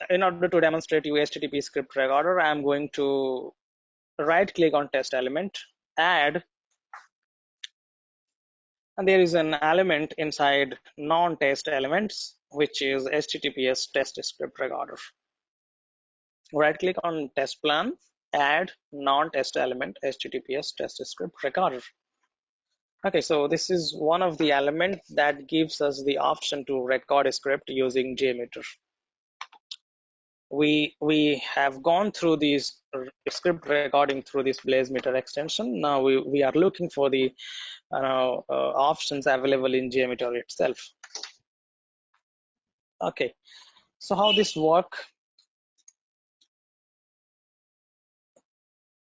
in order to demonstrate you HTTP script recorder, I'm going to right click on test element, add, and there is an element inside non-test elements, which is HTTPS test script recorder. Right click on test plan, add non-test element HTTPS test script recorder. Okay, so this is one of the elements that gives us the option to record a script using JMeter. We have gone through these script recording through this BlazeMeter extension. Now we are looking for the options available in JMeter itself. Okay, so how this work?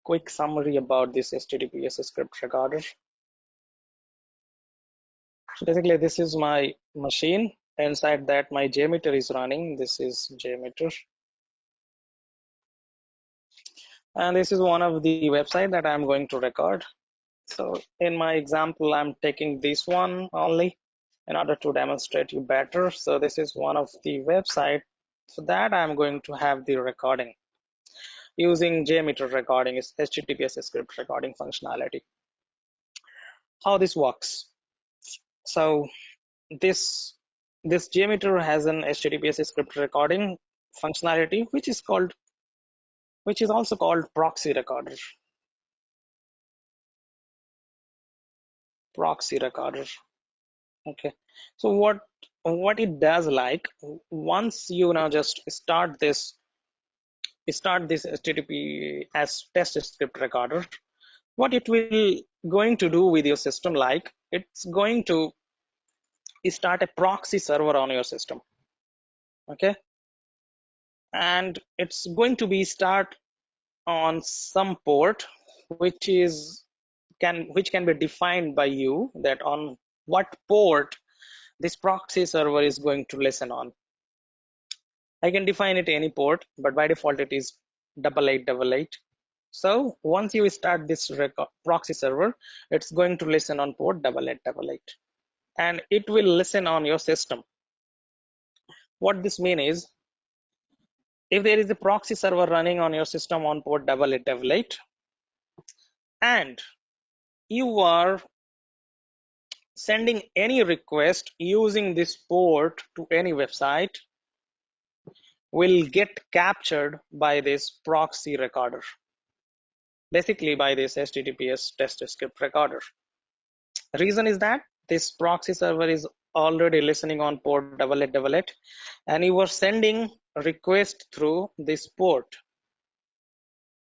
Quick summary about this HTTPS script recorder. So basically, this is my machine. Inside that, my JMeter is running. This is JMeter. And this is one of the website that I'm going to record. So in my example, I'm taking this one only in order to demonstrate you better. So this is one of the website. So that I'm going to have the recording using JMeter recording is HTTPS script recording functionality. How this works? So this JMeter has an HTTPS script recording functionality, which is also called proxy recorder. Proxy recorder. Okay, so what it does, like once you now just start this HTTP as test script recorder, what it will going to do with your system, like it's going to start a proxy server on your system. Okay, and it's going to be start on some port which can be defined by you, that on what port this proxy server is going to listen on. I can define it any port, but by default it is 8888. So once you start this proxy server, it's going to listen on port 8888, and it will listen on your system. What this means is, if there is a proxy server running on your system on port 8888, and you are sending any request using this port to any website, will get captured by this proxy recorder, basically by this HTTPS test script recorder. Reason is that this proxy server is already listening on port 8888, and you are sending request through this port.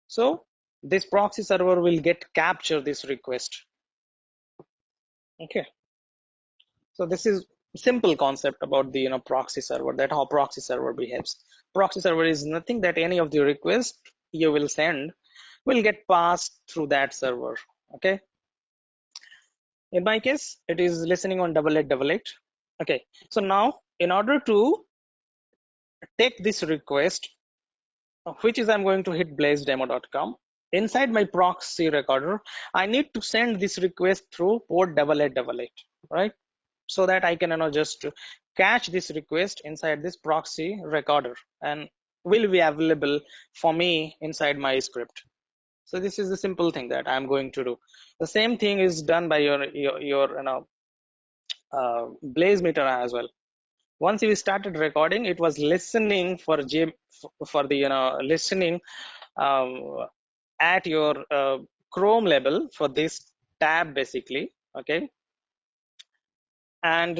So this proxy server will get capture this request. Okay, so this is simple concept about the proxy server, that how proxy server behaves. Proxy server is nothing that any of the requests you will send will get passed through that server. Okay, in my case it is listening on 8888. Okay, so now in order to take this request, which is I'm going to hit blazedemo.com, inside my proxy recorder I need to send this request through port 8888, right? So that I can just catch this request inside this proxy recorder and will be available for me inside my script. So this is the simple thing that I'm going to do. The same thing is done by your BlazeMeter as well. Once you started recording, it was listening for the listening at your Chrome level for this tab basically. Okay, and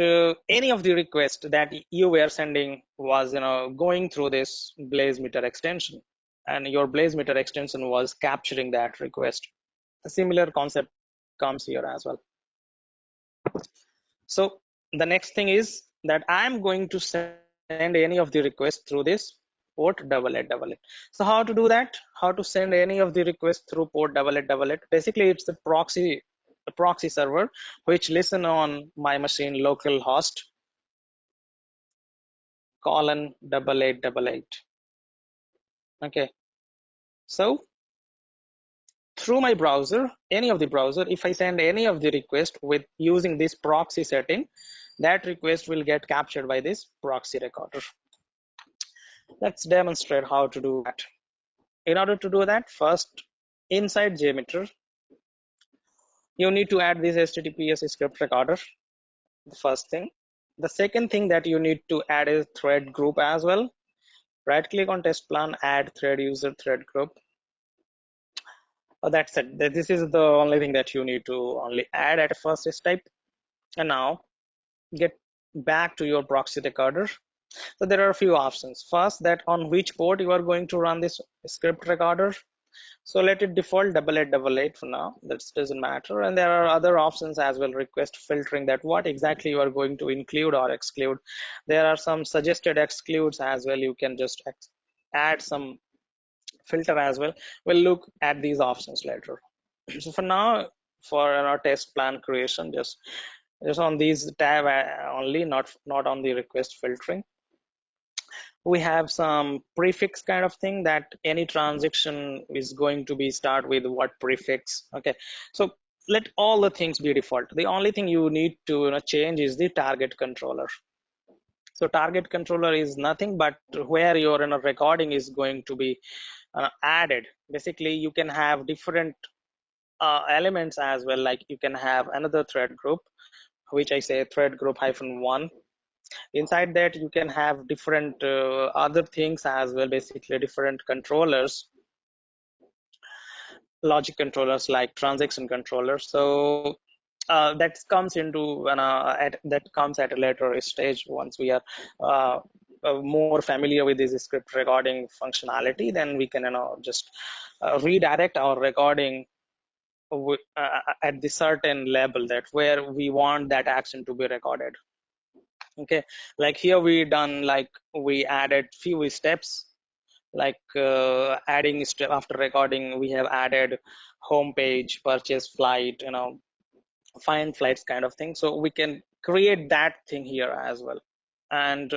any of the requests that you were sending was going through this BlazeMeter extension, and your BlazeMeter extension was capturing that request. A similar concept comes here as well. So the next thing is that I'm going to send any of the requests through this port 8888. So how to do that? How to send any of the requests through port 8888? Basically, it's the proxy server which listen on my machine localhost :8888. Okay, so through my browser, any of the browser, if I send any of the request with using this proxy setting, that request will get captured by this proxy recorder. Let's demonstrate how to do that. In order to do that, first inside JMeter, you need to add this HTTPS script recorder, the first thing. The second thing that you need to add is thread group as well. Right click on test plan, add thread user thread group. That's it. This is the only thing that you need to only add at first step. And now get back to your proxy recorder. So there are a few options. First, that on which port you are going to run this script recorder. So let it default 8888 for now. That doesn't matter. And there are other options as well, request filtering, that what exactly you are going to include or exclude. There are some suggested excludes as well. You can just add some filter as well. We'll look at these options later. So for now, for our test plan creation, just on these tab only, not on the request filtering. We have some prefix kind of thing, that any transaction is going to be start with what prefix. Okay, so let all the things be default. The only thing you need to change is the target controller. So target controller is nothing but where your recording is going to be added. Basically, you can have different elements as well, like you can have another thread group, which I say thread group -1. Inside that you can have different other things as well, basically different controllers, logic controllers, like transaction controllers. So that comes into that comes at a later stage. Once we are more familiar with this script recording functionality, then we can just redirect our recording at the certain level, that where we want that action to be recorded. Okay, like here we done, like we added few steps, like adding step after recording. We have added home page, purchase flight, find flights kind of thing. So we can create that thing here as well. And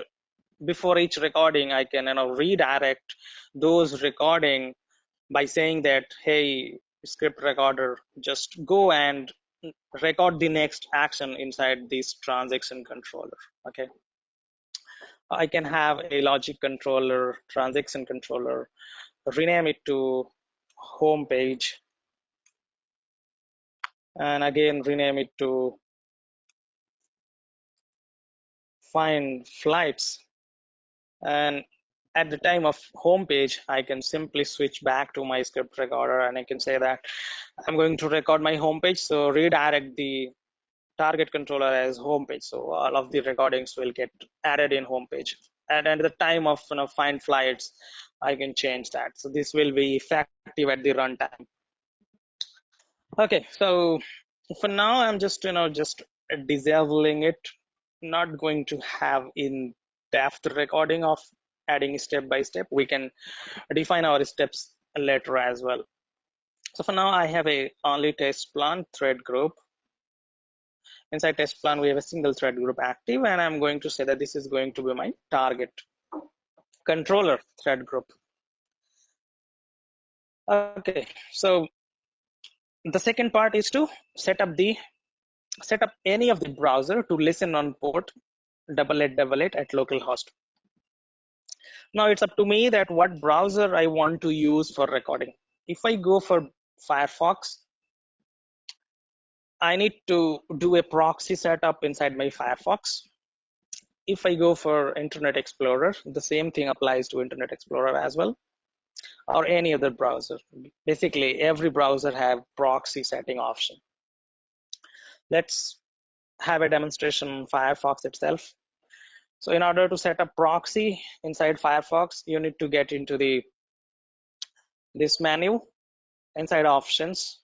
before each recording, I can redirect those recording by saying that, hey, script recorder, just go and record the next action inside this transaction controller. Okay, I can have a logic controller, transaction controller, rename it to home page, and again rename it to find flights. And at the time of home page, I can simply switch back to my script recorder, and I can say that I'm going to record my home page. So redirect the target controller as home page. So all of the recordings will get added in home page. And at the time of find flights, I can change that. So this will be effective at the runtime. Okay, so for now I'm just just disabling it, not going to have in-depth recording of adding step by step. We can define our steps later as well. So for now I have a only test plan thread group. Inside test plan we have a single thread group active, and I'm going to say that this is going to be my target controller thread group. Okay, so the second part is to set up any of the browser to listen on port 8888 at localhost. Now it's up to me that what browser I want to use for recording. If I go for Firefox, I need to do a proxy setup inside my Firefox. If I go for Internet Explorer, the same thing applies to Internet Explorer as well, or any other browser. Basically, every browser have proxy setting option. Let's have a demonstration on Firefox itself. So in order to set up proxy inside Firefox, you need to get into this menu. Inside options,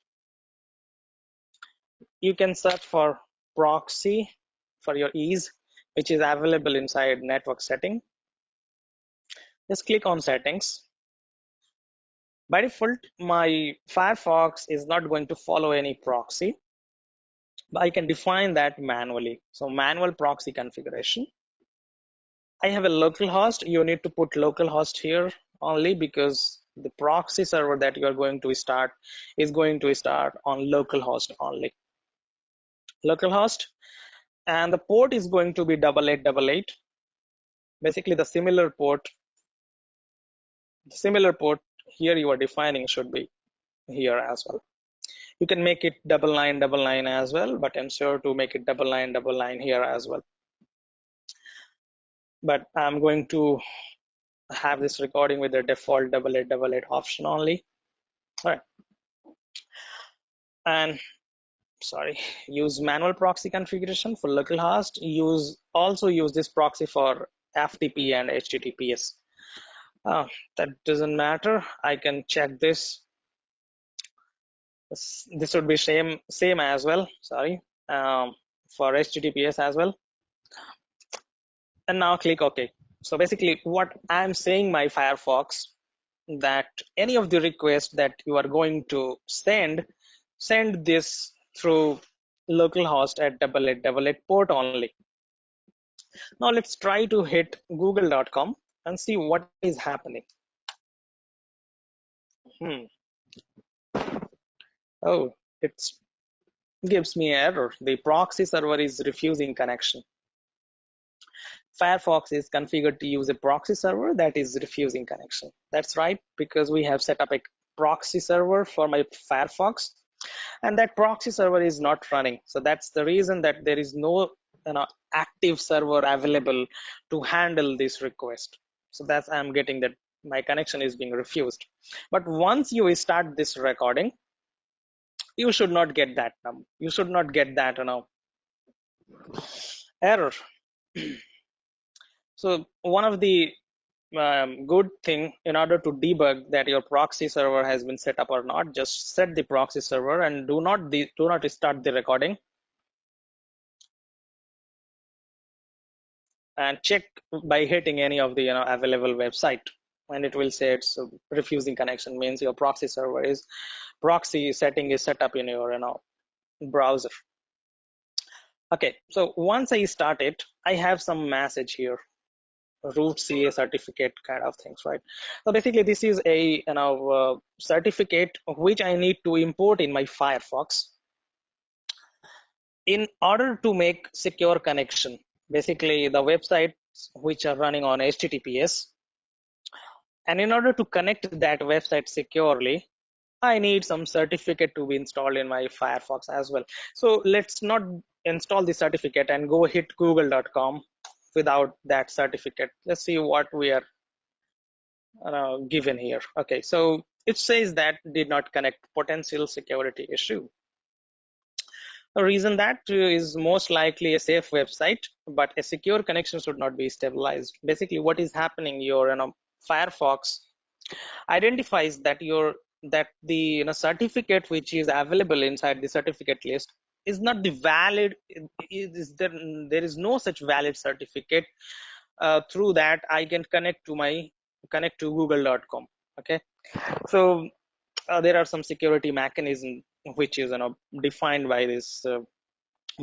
you can search for proxy for your ease, which is available inside network setting. Just click on settings. By default, my Firefox is not going to follow any proxy, but I can define that manually. So manual proxy configuration. I have a local host. You need to put localhost here only because the proxy server that you are going to start is going to start on localhost only. Localhost, and the port is going to be 8888. Basically the similar port The similar port here you are defining should be here as well. You can make it 9999 as well, but ensure to make it 9999 here as well. But I'm going to have this recording with the default 8888 option only. All right. And sorry, use manual proxy configuration for localhost. Also use this proxy for FTP and HTTPS. That doesn't matter. I can check this. This would be same as well. Sorry, for HTTPS as well. And now click OK. So basically, what I'm saying my Firefox, that any of the requests that you are going to send this through localhost at 8888 port only. Now let's try to hit google.com and see what is happening. Oh, it gives me an error. The proxy server is refusing connection. Firefox is configured to use a proxy server that is refusing connection. That's right, because we have set up a proxy server for my Firefox, and that proxy server is not running. So that's the reason that there is no active server available to handle this request. So that's I'm getting that my connection is being refused. But once you start this recording, you should not get that you should not get that error. So one of the good thing, in order to debug that your proxy server has been set up or not, just set the proxy server and do not start the recording, and check by hitting any of the available website, and it will say it's refusing connection, means your proxy setting is set up in your browser. Okay, so once I start it, I have some message here, root CA certificate kind of things, right? So basically this is a certificate which I need to import in my Firefox in order to make secure connection. Basically the websites which are running on HTTPS, and in order to connect that website securely, I need some certificate to be installed in my Firefox as well. So let's not install the certificate and go hit google.com without that certificate. Let's see what we are given here. Okay, so it says that did not connect, potential security issue. The reason that is most likely a safe website, but a secure connection should not be stabilized. Basically what is happening, your Firefox identifies that the certificate which is available inside the certificate list is not the valid. There is no such valid certificate through that I can connect to google.com. Okay, so there are some security mechanism which is defined by this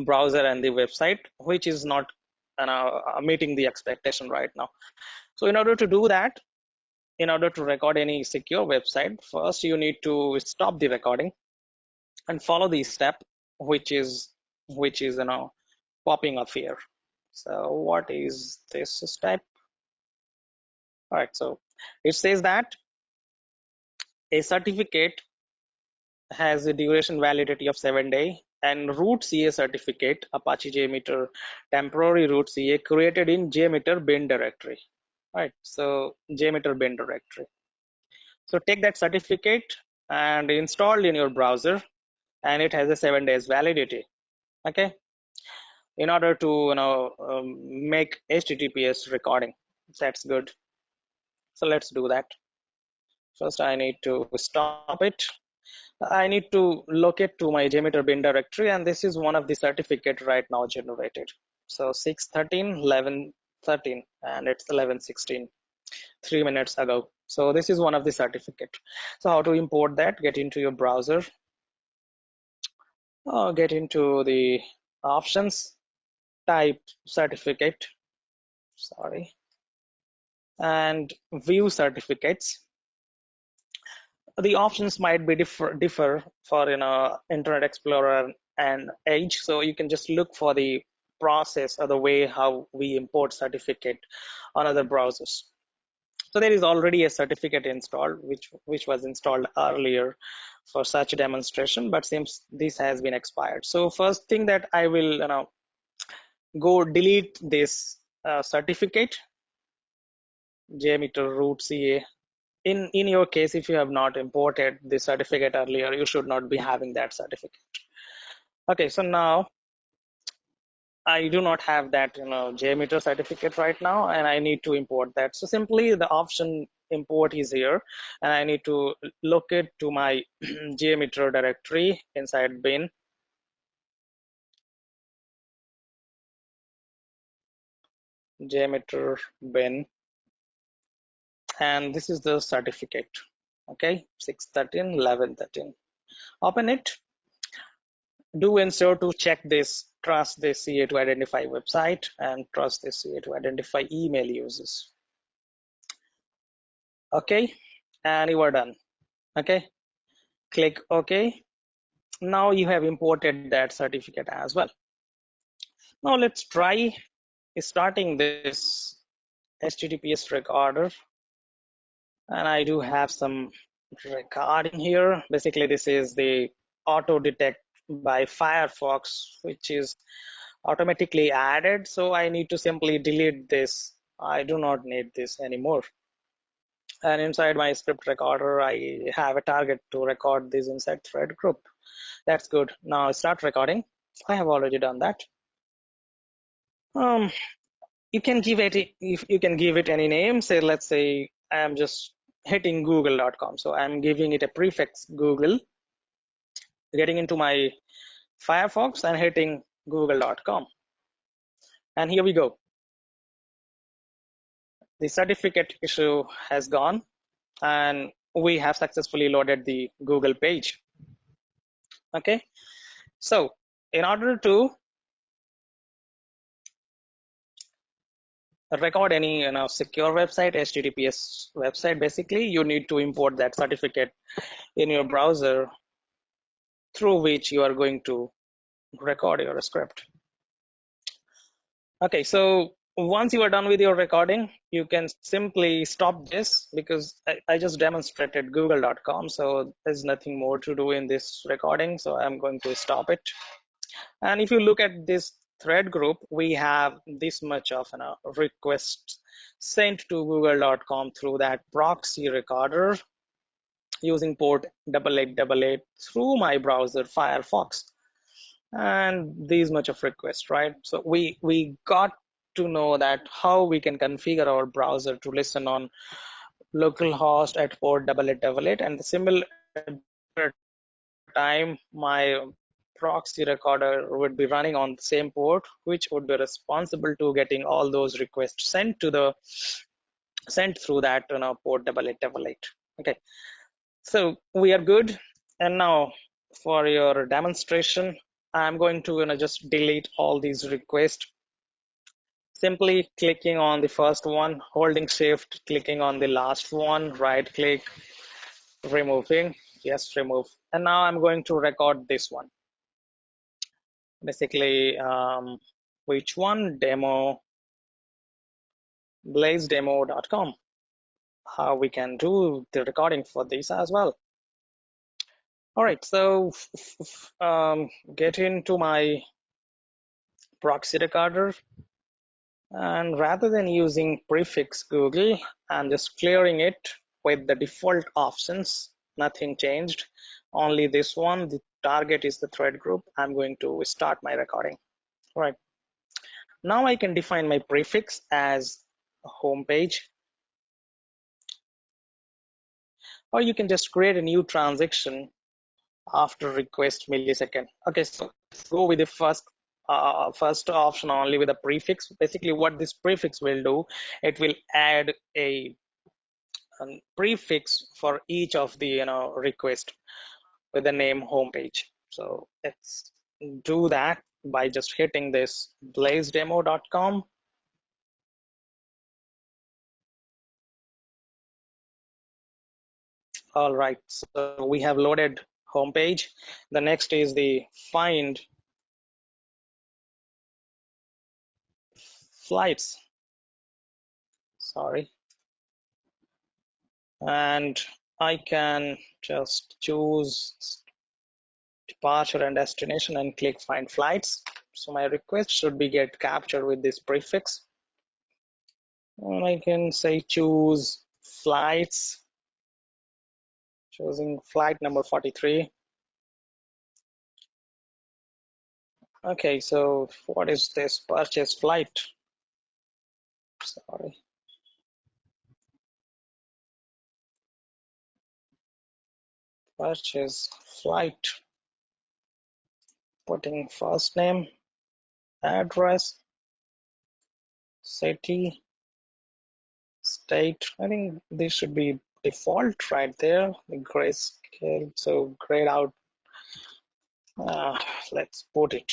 browser and the website, which is not meeting the expectation right now. So in order to do that, in order to record any secure website, first you need to stop the recording and follow the step which is popping up here. So what is this step? All right, so it says that a certificate has a duration validity of 7 days, and root CA certificate, Apache JMeter temporary root CA, created in JMeter bin directory. Right, so JMeter bin directory. So take that certificate and install in your browser, and it has a 7 days validity. Okay, in order to make HTTPS recording. That's good. So let's do that. First I need to stop it. I need to locate to my JMeter bin directory, and this is one of the certificate right now generated. So 6:13, 11:13, and it's 11:16, 3 minutes ago. So this is one of the certificate. So how to import that? Get into your browser, get into the options, type certificate, sorry, and view certificates. The options might be differ for Internet Explorer and Edge, so you can just look for the process or the way how we import certificate on other browsers. So there is already a certificate installed, which was installed earlier for such demonstration, but seems this has been expired. So first thing that I will go delete this certificate, JMeter root CA. In your case, if you have not imported the certificate earlier, you should not be having that certificate. Okay, so now I do not have that JMeter certificate right now, and I need to import that. So simply the option import is here, and I need to look it to my JMeter directory inside bin. JMeter bin, and this is the certificate. Okay, 613 1113. Open it. Do ensure to check this, trust this CA to identify website, and trust this CA to identify email users. Okay, and you are done. Okay, click OK. Now you have imported that certificate as well. Now let's try starting this HTTPS recorder, and I do have some recording here. Basically, this is the auto detect by Firefox, which is automatically added. So I need to simply delete this. I do not need this anymore. And inside my script recorder, I have a target to record this inside thread group. That's good. Now start recording. I have already done that. You can give it, if you can give it any name. Say, let's say I am just hitting google.com. So I'm giving it a prefix Google, getting into my Firefox and hitting google.com. And here we go. The certificate issue has gone, and we have successfully loaded the Google page. Okay, so in order to record any secure website, HTTPS website, basically you need to import that certificate in your browser through which you are going to record your script. Okay, so once you are done with your recording, you can simply stop this, because I just demonstrated google.com, so there's nothing more to do in this recording, so I'm going to stop it. And if you look at this thread group, we have this much of requests sent to google.com through that proxy recorder using port 8888 through my browser Firefox, and these much of requests, right? So we got to know that how we can configure our browser to listen on localhost at port 8888, and the similar time my proxy recorder would be running on the same port, which would be responsible to getting all those requests sent through that port 8888. Okay, so we are good. And now for your demonstration, I'm going to just delete all these requests. Simply clicking on the first one, holding shift, clicking on the last one, right click, removing, yes, remove. And now I'm going to record this one. Basically, which one? Demo, blazedemo.com. How we can do the recording for this as well. All right, so get into my proxy recorder, and rather than using prefix Google, I'm just clearing it with the default options. Nothing changed, only this one. The target is the thread group. I'm going to start my recording. All right, now I can define my prefix as a home page, or you can just create a new transaction after request millisecond. Okay, so let's go with the first option only, with a prefix. Basically what this prefix will do, it will add a prefix for each of the request with the name homepage. So let's do that by just hitting this blazedemo.com. All right, so we have loaded homepage. The next is the find flights. Sorry. and I can just choose departure and destination and click find flights. So my request should be get captured with this prefix, and I can say choose flights, choosing flight number 43. Okay, so what is this purchase flight? Sorry. Purchase flight. Putting first name, address, city, state. I think this should be default right there. The grayscale, so grayed out. Let's put it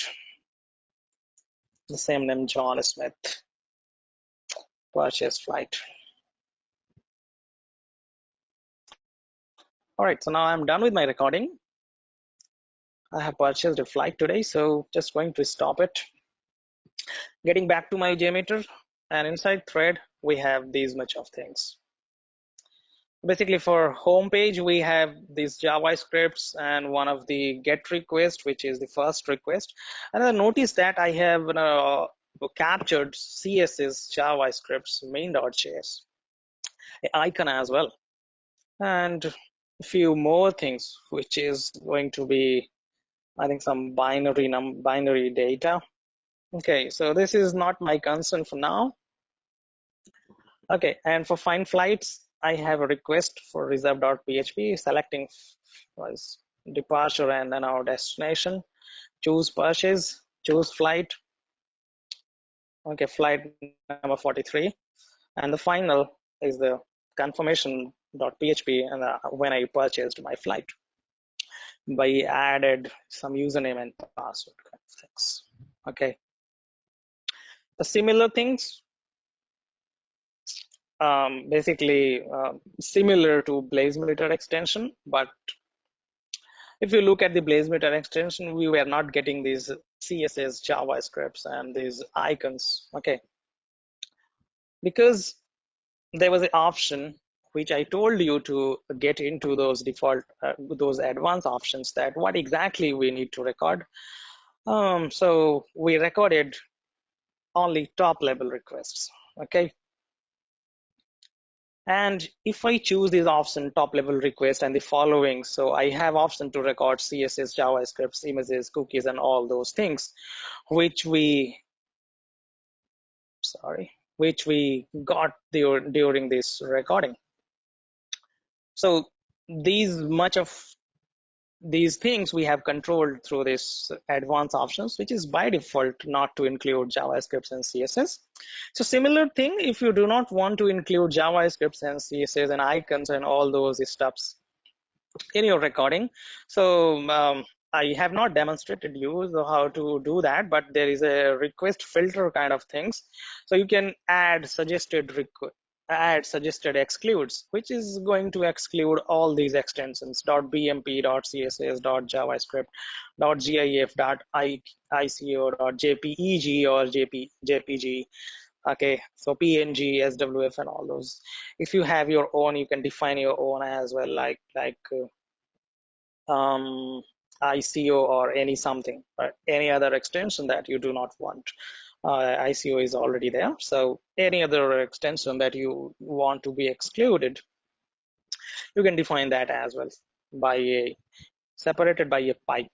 the same name, John Smith. Purchase flight. All right, so now I'm done with my recording. I have purchased a flight today, so just going to stop it. Getting back to my JMeter, and inside thread we have these much of things. Basically, for home page we have these JavaScripts and one of the get request, which is the first request. And I notice that I have captured CSS JavaScripts main.js icon as well, and a few more things, which is going to be, I think, some binary data. Okay, so this is not my concern for now. Okay, and for find flights, I have a request for reserve.php selecting was departure and then our destination. Choose purchase, choose flight. Okay, flight number 43, and the final is the confirmation.php, and when I purchased my flight, by added some username and password kind of things. Okay, the similar things, basically similar to BlazeMeter extension, but if you look at the BlazeMeter extension, we were not getting these CSS JavaScripts and these icons. Okay, because there was an option which I told you to get into those default, those advanced options, that what exactly we need to record. So we recorded only top level requests. Okay, and if I choose this option, top level request, and the following, so I have option to record CSS, JavaScripts, images, cookies, and all those things, which we got during this recording. So these things we have controlled through this advanced options, which is by default not to include JavaScripts and CSS. So similar thing, if you do not want to include JavaScripts and CSS and icons and all those stuffs in your recording, so I have not demonstrated you how to do that, but there is a request filter kind of things, so you can add suggested excludes, which is going to exclude all these extensions .bmp, .css, .javascript, .gif, .ico, .jpeg or jpg. Okay, so png, swf, and all those. If you have your own, you can define your own as well, like ICO or any something, or any other extension that you do not want. ICO is already there, so any other extension that you want to be excluded, you can define that as well by separated by a pipe.